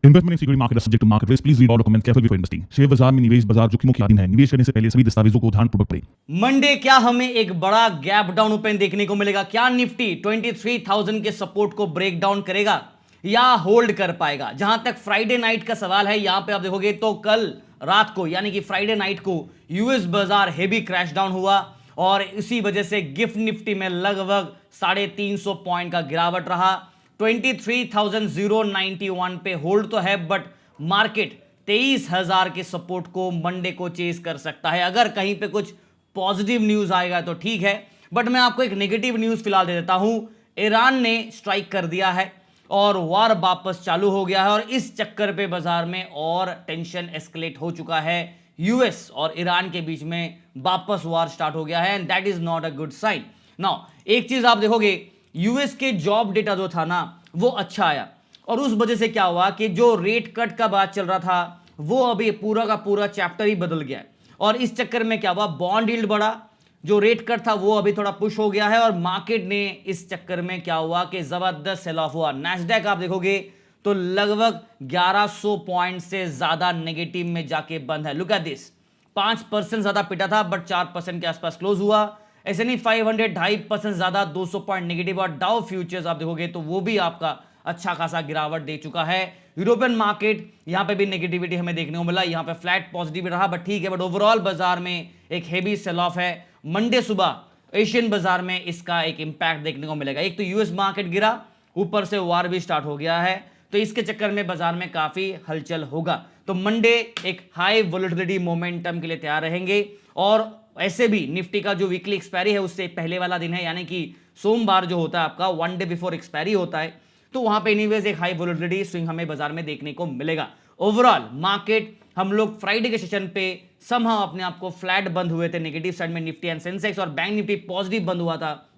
Investment in security market subject to market risk, please read all documents carefully before investing. Share बाजार में निवेश बाजार जोखिमों के अधीन है। निवेश करने से पहले सभी दस्तावेजों को ध्यानपूर्वक पढ़ें। मंडे क्या हमें एक बड़ा गैप डाउन ओपन देखने को मिलेगा? क्या निफ्टी 23,000 के सपोर्ट को ब्रेक डाउन करेगा या होल्ड कर पाएगा? जहां तक फ्राइडे नाइट का सवाल है, यहां पे आप देखोगे तो कल रात को यानी कि फ्राइडे नाइट को यूएस बाजार हेवी क्रैश डाउन हुआ और इसी वजह से गिफ्ट निफ्टी में लगभग 350 पॉइंट का गिरावट रहा। 23,091 पे होल्ड तो है, बट मार्केट 23,000 के सपोर्ट को मंडे को चेस कर सकता है। अगर कहीं पे कुछ पॉजिटिव न्यूज आएगा तो ठीक है, बट मैं आपको एक नेगेटिव न्यूज फिलहाल दे देता हूं। ईरान ने स्ट्राइक कर दिया है और वार वापस चालू हो गया है और इस चक्कर पे बाजार में और टेंशन एस्केलेट हो चुका है। यूएस और ईरान के बीच में वापस वार स्टार्ट हो गया है and that is not a good sign. Now एक चीज आप देखोगे, यूएस के जॉब डेटा जो था ना वो अच्छा आया और उस वजह से क्या हुआ कि जो रेट कट का बात चल रहा था वो अभी पूरा का पूरा चैप्टर ही बदल गया है और इस चक्कर में क्या हुआ, बॉन्ड यील्ड बढ़ा, जो रेट कट था वो अभी थोड़ा पुश हो गया है और मार्केट ने इस चक्कर में क्या हुआ कि जबरदस्त सेल ऑफ हुआ। नैस्डैक आप देखोगे तो लगभग 1100 पॉइंट से ज्यादा नेगेटिव में जाके बंद है। लुक एट दिस, 5% ज्यादा पिटा था बट 4% के आसपास क्लोज हुआ। S&P 500 2.5% ज्यादा 200 पॉइंट नेगेटिव और डाउ फ्यूचर्स आप देखोगे तो वो भी आपका अच्छा खासा गिरावट दे चुका है। यूरोपियन मार्केट यहां पे भी नेगेटिविटी हमें देखने को मिला, यहां पे फ्लैट पॉजिटिव रहा बट ठीक है, बट ओवरऑल बाजार में एक हेवी सेल ऑफ है। मंडे सुबह एशियन बाजार में इसका एक इंपैक्ट देखने को मिलेगा। एक तो यूएस मार्केट गिरा, ऊपर से वार भी स्टार्ट हो गया है, तो इसके चक्कर में बाजार में काफी हलचल होगा। तो मंडे एक हाई वोलेटिलिटी मोमेंटम के लिए तैयार रहेंगे और ऐसे भी निफ्टी का जो वीकली एक्सपायरी है उससे पहले वाला दिन है, यानी कि सोमवार जो होता है आपका 1 डे बिफोर एक्सपायरी होता है, तो वहां पे एनीवेज एक हाई वोलेटिलिटी स्विंग हमें बाजार में देखने को मिलेगा। ओवरऑल मार्केट हम लोग फ्राइडे के सेशन पे समहाउ अपने आप को फ्लैट बंद हुए थे नेगेटिव साइड में निफ्टी एंड सेंसेक्स, और बैंक निफ्टी पॉजिटिव बंद हुआ था,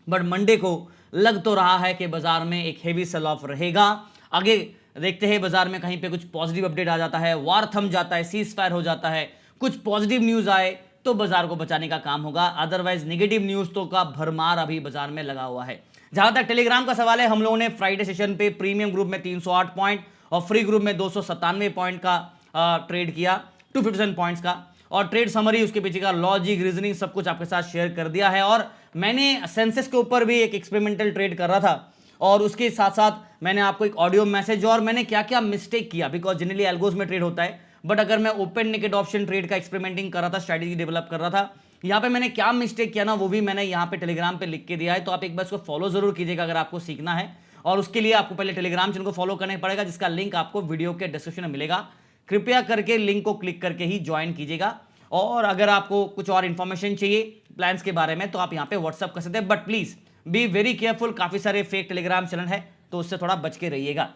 बट मंडे को लग तो रहा है कि बाजार में एक हेवी सेल ऑफ रहेगा। आगे देखते हैं बाजार में कहीं पे कुछ पॉजिटिव अपडेट आ जाता है, वार थम जाता है, सीज फायर हो जाता है, कुछ पॉजिटिव न्यूज आए तो बाजार को बचाने का काम होगा, अदरवाइज नेगेटिव न्यूज तो का भरमार अभी बाजार में लगा हुआ है। जहां तक टेलीग्राम का सवाल है, हम लोगों ने फ्राइडे सेशन पे प्रीमियम ग्रुप में 308 पॉइंट और फ्री ग्रुप में 297 पॉइंट का ट्रेड किया, 257 पॉइंट्स का, और ट्रेड समरी उसके पीछे का लॉजिक रीजनिंग सब कुछ आपके साथ शेयर कर दिया है। और मैंने सेंसेस के ऊपर भी एक एक्सपेरिमेंटल ट्रेड कर रहा था और उसके साथ साथ मैंने आपको एक ऑडियो मैसेज और मैंने क्या क्या मिस्टेक किया, बिकॉज जनरली एल्गोज में ट्रेड होता है, बट अगर मैं ओपन नेकेड ऑप्शन ट्रेड का एक्सपेरिमेंटिंग कर रहा था, स्ट्रैटेजी डेवलप कर रहा था, यहाँ पे मैंने क्या मिस्टेक किया ना वो भी मैंने यहाँ पे टेलीग्राम पे लिख के दिया है, तो आप एक बार इसको फॉलो जरूर कीजिएगा अगर आपको सीखना है। और उसके लिए आपको पहले टेलीग्राम चैनल को फॉलो करना पड़ेगा, जिसका लिंक आपको वीडियो के डिस्क्रिप्शन में मिलेगा। कृपया करके लिंक को क्लिक करके ही ज्वाइन कीजिएगा। और अगर आपको कुछ और इन्फॉर्मेशन चाहिए प्लान्स के बारे में तो आप यहाँ पे व्हाट्सअप कर सकते हैं, but please be very careful, काफी सारे फेक टेलीग्राम चैनल है तो उससे थोड़ा बच के रहिएगा।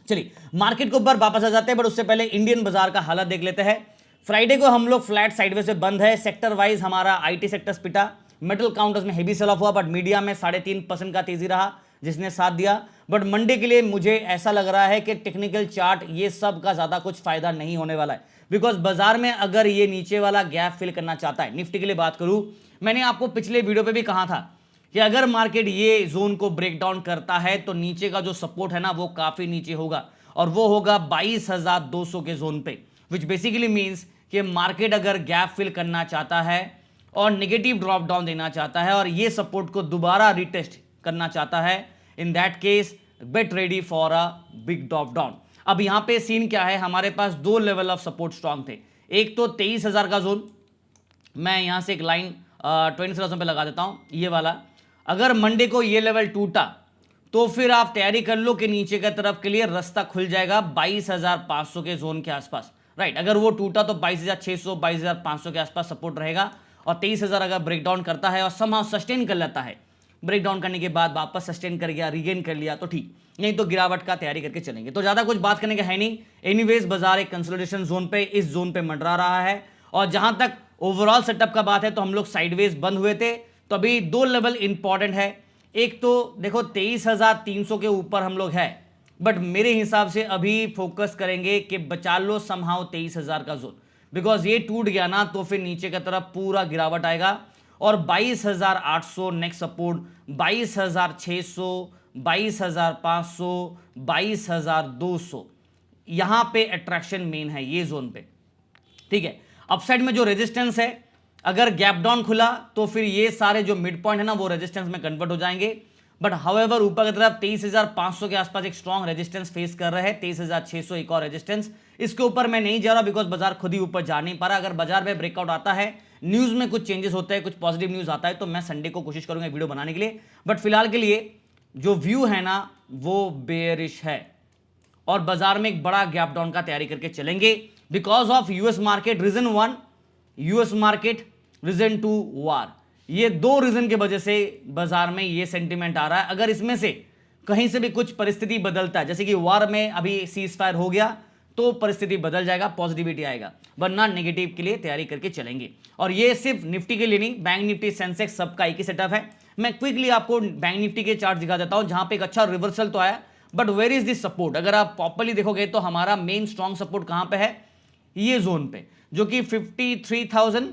चलिए मार्केट के ऊपर वापस आ जाते हैं, बट उससे पहले इंडियन बाजार का हालत देख लेते हैं। फ्राइडे को हम लोग फ्लैट साइडवे से बंद है। सेक्टर वाइज हमारा आईटी सेक्टर पिटा, मेटल काउंटर्स में हेवी सेल ऑफ हुआ, बट मीडिया में 3.5% का तेजी रहा जिसने साथ दिया। बट मंडे के लिए मुझे ऐसा लग रहा है कि टेक्निकल चार्ट ये सब का ज्यादा कुछ फायदा नहीं होने वाला है, बिकॉज बाजार में अगर ये नीचे वाला गैप फिल करना चाहता है, निफ्टी के लिए बात करूं, मैंने आपको पिछले वीडियो पे भी कहा था कि अगर मार्केट ये जोन को ब्रेक डाउन करता है तो नीचे का जो सपोर्ट है ना वो काफी नीचे होगा और वो होगा 22,200 के जोन पे, विच बेसिकली मींस कि मार्केट अगर गैप फिल करना चाहता है और नेगेटिव ड्रॉप डाउन देना चाहता है और ये सपोर्ट को दोबारा रिटेस्ट करना चाहता है, in that case get ready for a big drop down. अब यहां पे सीन क्या है, हमारे पास दो लेवल ऑफ सपोर्ट स्ट्रांग थे, एक तो 23,000 का जोन, मैं यहां से एक लाइन 20,000 पे लगा देता हूं, ये वाला। अगर मंडे को ये लेवल टूटा तो फिर आप तैयारी कर लो कि नीचे की तरफ के लिए रास्ता खुल जाएगा 22,500 के जोन के आसपास, राइट। अगर वो टूटा तो 22,600 22,500 के आसपास सपोर्ट रहेगा और 23,000 अगर ब्रेकडाउन करता है और समहाउ सस्टेन कर लेता है, ब्रेकडाउन करने के बाद वापस सस्टेन कर गया, रीगेन कर लिया तो ठीक, नहीं तो गिरावट का तैयारी करके चलेंगे। तो ज्यादा कुछ बात करने का है नहीं, एनीवेज बाजार एक कंसोलिडेशन जोन पे, इस जोन पे मंडरा रहा है। और जहां तक ओवरऑल सेटअप का बात है तो हम लोग साइडवेज बंद हुए थे, तो अभी दो लेवल इंपॉर्टेंट है। एक तो देखो 23,300 के ऊपर हम लोग है, बट मेरे हिसाब से अभी फोकस करेंगे कि बचा लो समहाउ 23,000 का जोन, बिकॉज ये टूट गया ना तो फिर नीचे की तरफ पूरा गिरावट आएगा और 22,800 नेक्स्ट सपोर्ट, 22,600, 22,500, 22,200, यहां पे अट्रैक्शन मेन है ये जोन पे, ठीक है। अपसाइड में जो रेजिस्टेंस है, अगर गैप डाउन खुला तो फिर ये सारे जो मिड पॉइंट है ना वो रेजिस्टेंस में कन्वर्ट हो जाएंगे। बट हाउएवर ऊपर की तरफ 23,500 के आसपास एक स्ट्रॉन्ग रेजिस्टेंस फेस कर रहे हैं, 23,600 एक और रेजिस्टेंस। इसके ऊपर मैं नहीं जा रहा बिकॉज बाजार खुद ही ऊपर जा नहीं पा रहा। अगर बाजार में ब्रेकआउट आता है, न्यूज में कुछ चेंजेस होते हैं, कुछ पॉजिटिव न्यूज आता है, तो मैं संडे को कोशिश करूंगा वीडियो बनाने के लिए। बट फिलहाल के लिए जो व्यू है ना वो बेयरिश है और बाजार में एक बड़ा गैप डाउन का तैयारी करके चलेंगे because of US market. Reason 1 US market, reason 2 war. ये दो रीजन के वजह से बाजार में ये सेंटीमेंट आ रहा है। अगर इसमें से कहीं से भी कुछ परिस्थिति बदलता है, जैसे कि वार में अभी सीज फायर हो गया तो परिस्थिति बदल जाएगा, पॉजिटिविटी आएगा, वरना नेगेटिव के लिए तैयारी करके चलेंगे। और ये सिर्फ निफ्टी के लिए नहीं, बैंक निफ्टी, सेंसेक्स सबका एक ही सेटअप है। मैं क्विकली आपको बैंक निफ्टी के चार्ट दिखा देता हूं, जहां पे एक अच्छा रिवर्सल तो आया, but where is this support. अगर आप प्रॉपर्ली देखोगे तो हमारा मेन स्ट्रॉन्ग सपोर्ट कहां पे है, ये जोन पे, जो कि 53,000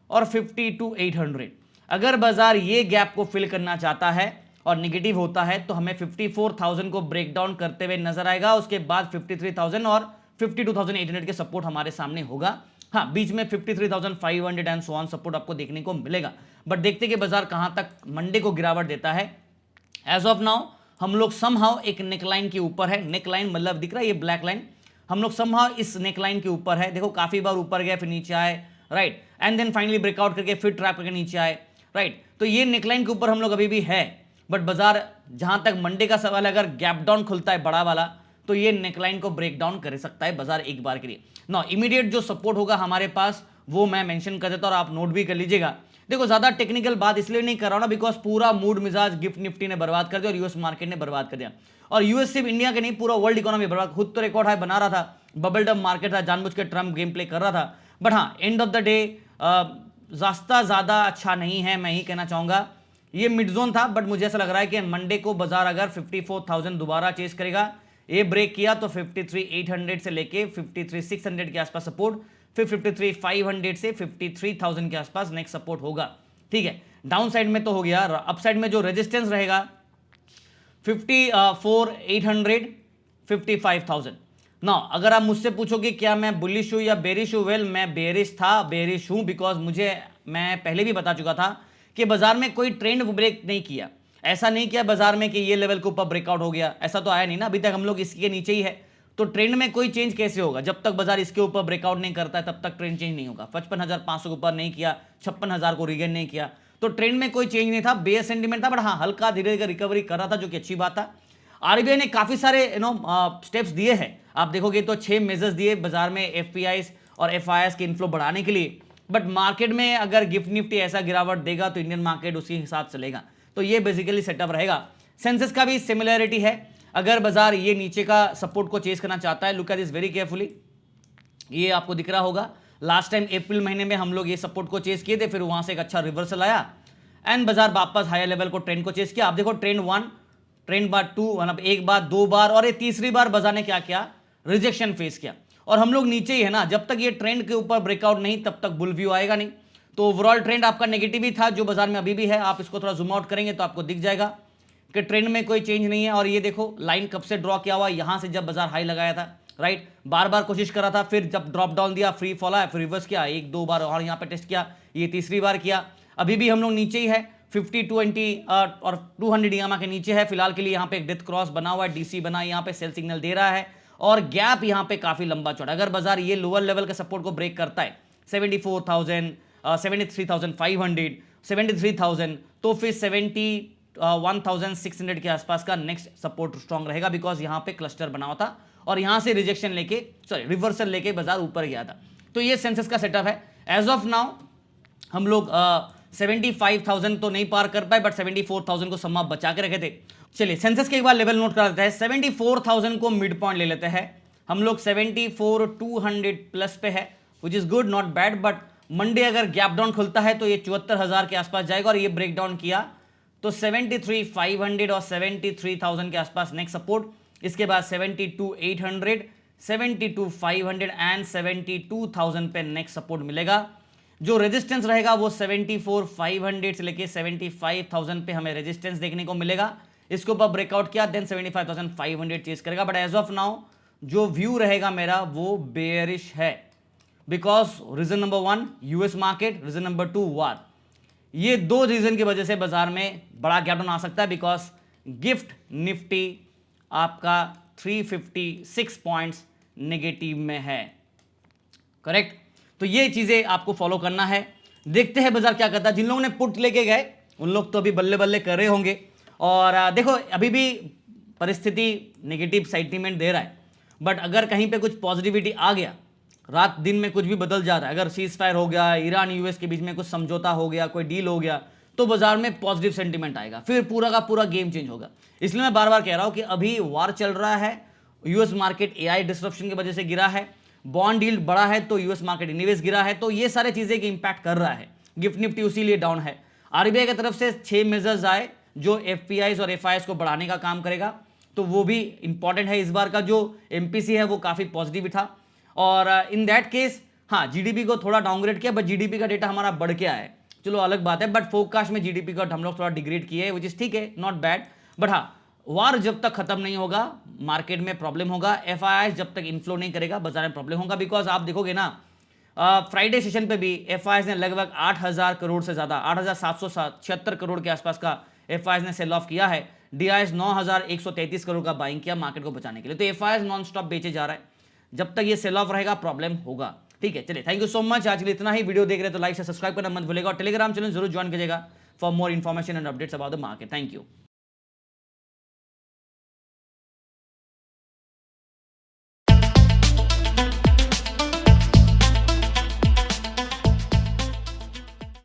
और 52,800। अगर बाजार ये गैप को फिल करना चाहता है और नेगेटिव होता है तो हमें 54,000 को ब्रेक डाउन करते हुए नजर आएगा। उसके बाद 53,000 और 52,800 के सपोर्ट हमारे सामने होगा। हाँ, बीच में 53,500 एंड सो ऑन सपोर्ट आपको देखने को मिलेगा। बट देखते कि बाजार कहां तक मंडे को गिरावट देता है। एज ऑफ नाउ हम लोग समहाउ एक नेकलाइन के ऊपर है। नेकलाइन मतलब दिख रहा है ये ब्लैक लाइन, हम लोग समहाउ इस नेकलाइन के ऊपर है। देखो काफी बार ऊपर गया, फिर नीचे आए, right, and then finally breakout करके फिर ट्रैप करके नीचे आए, राइट। तो ये नेकलाइन के ऊपर हम लोग अभी भी है। बट बाजार जहां तक मंडे का सवाल है, अगर गैप डाउन खुलता है बड़ा वाला तो ये नेकलाइन को ब्रेक डाउन कर सकता है बाजार एक बार के लिए। नो, इमीडिएट जो सपोर्ट होगा हमारे पास वो मैं मेंशन कर देता हूं और आप नोट भी कर लीजिएगा। देखो ज्यादा टेक्निकल बात इसलिए नहीं कर रहा हूं ना बिकॉज पूरा मूड मिजाज गिफ्ट निफ्टी ने बर्बाद कर दिया और यूएस मार्केट ने बर्बाद कर दिया। और यूएस सिर्फ इंडिया के नहीं, पूरा वर्ल्ड इकोनॉमी बर्बाद। खुद तो रिकॉर्ड हाई बना रहा था, बबल डम मार्केट था, जानबूझ के ट्रम्प गेम प्ले कर रहा था। बट हाँ, एंड ऑफ द डे रास्ता ज्यादा अच्छा नहीं है, मैं ही कहना चाहूंगा। ये मिड जोन था, बट मुझे ऐसा लग रहा है कि मंडे को बाजार अगर 54,000 दोबारा चेस करेगा, ये ब्रेक किया तो 53,800 से लेके 53,600 के आसपास सपोर्ट, फिर 53,500 से 53,000 के आसपास नेक्स्ट सपोर्ट होगा, ठीक है। डाउन साइड में तो हो गया। अप साइड में जो रेजिस्टेंस रहेगा 54,800, 55,000। ना अगर आप मुझसे पूछोगे क्या मैं बुलिश हूं या बेरिश हूं, वेल मैं बेरिश हूं बिकॉज मैं पहले भी बता चुका था कि बाजार में कोई ट्रेंड ब्रेक नहीं किया। ऐसा नहीं किया बाजार में कि ये लेवल के ऊपर ब्रेकआउट हो गया, ऐसा तो आया नहीं ना, अभी तक हम लोग इसके नीचे ही है। तो ट्रेंड में कोई चेंज कैसे होगा? जब तक बाजार इसके ऊपर ब्रेकआउट नहीं करता है तब तक ट्रेंड चेंज नहीं होगा। 55,500 के ऊपर नहीं किया, 56,000 को रिगेन नहीं किया, तो ट्रेंड में कोई चेंज नहीं था, बेयर सेंटीमेंट था। बट हाँ, हल्का धीरे धीरे रिकवरी कर रहा था, जो कि अच्छी बात था। आरबीआई ने काफी सारे स्टेप्स दिए हैं, आप देखोगे तो 6 मेजर्स दिए बाजार में एफपीआईस और एफआईआईस की इन्फ्लो बढ़ाने के लिए। बट मार्केट में अगर गिफ्ट निफ्टी ऐसा गिरावट देगा तो इंडियन मार्केट उसी हिसाब से चलेगा। तो ये बेसिकली सेटअप रहेगा। सेंसेक्स का भी सिमिलरिटी है। अगर बाजार ये नीचे का सपोर्ट को चेस करना चाहता है, look at this very carefully, ये आपको दिख रहा होगा। लास्ट टाइम अप्रैल महीने में हम लोग ये सपोर्ट को चेस किए थे, फिर वहां से एक अच्छा रिवर्सल आया एंड बाजार वापस हायर लेवल को ट्रेंड को चेस किया। आप देखो ट्रेंड 1, ट्रेंड बार 2, मतलब एक बार, दो बार, और ये तीसरी बार बाजार ने क्या किया, रिजेक्शन फेस किया। और हम लोग नीचे ही है ना, जब तक ये ट्रेंड के ऊपर ब्रेकआउट नहीं तब तक बुल व्यू आएगा नहीं। तो ओवरऑल ट्रेंड आपका नेगेटिव ही था, जो बाजार में अभी भी है। आप इसको थोड़ा जूम आउट करेंगे तो आपको दिख जाएगा कि ट्रेंड में कोई चेंज नहीं है। और ये देखो लाइन कब से ड्रॉ किया हुआ, यहां से जब बाजार हाई लगाया था, राइट, बार बार कोशिश करा था, फिर जब ड्रॉप डाउन दिया, फ्री फॉल आया, फिर रिवर्स किया, एक दो बार और यहाँ पे टेस्ट किया, ये तीसरी बार किया। अभी भी हम लोग नीचे ही है, 50, 20 और 200 ईएमए के नीचे है फिलहाल के लिए। यहाँ पे एक डेथ क्रॉस बना हुआ है, डीसी बना, यहाँ पे सेल सिग्नल दे रहा है और गैप यहाँ पे काफी लंबा चौड़ा। अगर बाजार ये लोअर लेवल के सपोर्ट को ब्रेक करता है 74,000, 73,500, 73,000, तो फिर 71,600 के आसपास का नेक्स्ट सपोर्ट स्ट्रॉन्ग रहेगा बिकॉज यहाँ पे क्लस्टर बना हुआ था और यहाँ से रिजेक्शन लेके, रिवर्सल लेके बाजार ऊपर गया था। तो ये सेंसेक्स का सेटअप है। एज ऑफ नाउ हम लोग 75,000 तो नहीं पार कर पाए, बट 74,000 को सम्मा बचा के रखे थे। चलिए सेंसेक्स के एक बार लेवल नोट कर लेते हैं। 74,000 को मिड पॉइंट ले लेते हैं हम लोग। 74,200 प्लस पे है, which is good, not bad. But Monday अगर गैप डाउन खुलता है तो ये 74,000 के आसपास जाएगा और ये ब्रेक डाउन किया तो 73,500 और 73,000 के आसपास नेक्स्ट सपोर्ट। इसके बाद 72,800, 72,500 एंड 72,000 पे नेक्स्ट सपोर्ट मिलेगा। जो रेजिस्टेंस रहेगा वो 74,500 से लेके 75,000 पे हमें रेजिस्टेंस देखने को मिलेगा। इसके ऊपर ब्रेकआउट किया देन 75,500 चेस करेगा। बट एज ऑफ नाउ जो व्यू रहेगा मेरा वो बेयरिश है, because reason number 1 US market, reason number 2 war. ये दो रीजन की वजह से बाजार में बड़ा गैप डाउन आ सकता है, बिकॉज गिफ्ट निफ्टी आपका 356 पॉइंट्स नेगेटिव में है, करेक्ट। तो ये चीजें आपको फॉलो करना है। देखते हैं बाजार क्या करता है। जिन लोगों ने पुट लेके गए उन लोग तो अभी बल्ले बल्ले कर रहे होंगे, और देखो अभी भी परिस्थिति नेगेटिव सेंटीमेंट दे रहा है, बट अगर कहीं पे कुछ पॉजिटिविटी आ गया, रात दिन में कुछ भी बदल जा रहा है, अगर सीज फायर हो गया, ईरान यूएस के बीच में कुछ समझौता हो गया, कोई डील हो गया, तो बाजार में पॉजिटिव सेंटीमेंट आएगा, फिर पूरा का पूरा गेम चेंज होगा। इसलिए मैं बार बार कह रहा हूं कि अभी वार चल रहा है, यूएस मार्केट एआई डिस्ट्रप्शन की वजह से गिरा है, बॉन्ड यील्ड बढ़ा है तो यूएस मार्केट इन्वेस्ट गिरा है, तो ये सारे चीजें इंपैक्ट कर रहा है। गिफ्ट निफ्टी उसी डाउन है। आरबीआई की तरफ से 6 मेजर्स आए जो एफपीआईज और एफआईएस को बढ़ाने का काम करेगा, तो वो भी इंपॉर्टेंट है। इस बार का जो एमपीसी है वो काफी पॉजिटिव था, और इन दैट केस हाँ जीडीपी को थोड़ा डाउनग्रेड किया, बट जीडीपी का डेटा हमारा बढ़ के आया है, चलो अलग बात है, बट फोरकास्ट में जीडीपी का हम लोग थोड़ा डिग्रेड किए है, विच इज ठीक है, नॉट बैड। बट हाँ, वार जब तक खत्म नहीं होगा मार्केट में प्रॉब्लम होगा, एफआईआई जब तक इन्फ्लो नहीं करेगा बाजार में प्रॉब्लम होगा। बिकॉज आप देखोगे ना, फ्राइडे सेशन पे भी एफआईआई ने लगभग 8,000 करोड़ से ज्यादा, 8,776 करोड़ के आसपास का एफआईआई ने सेल ऑफ किया है। डीआईएस 9,133 करोड़ का बाइंग किया मार्केट को बचाने के लिए। तो एफआईआई नॉन स्टॉप बेचे जा रहा है, जब तक ये सेल ऑफ रहेगा प्रॉब्लम होगा। ठीक है, चलिए, थैंक यू सो मच। आज के लिए इतना ही। वीडियो देख रहे तो लाइक से सब्सक्राइब करना मत भूलेगा, और टेलीग्राम चैनल जरूर ज्वाइन कीजिएगा for more information and updates about the market. Thank you.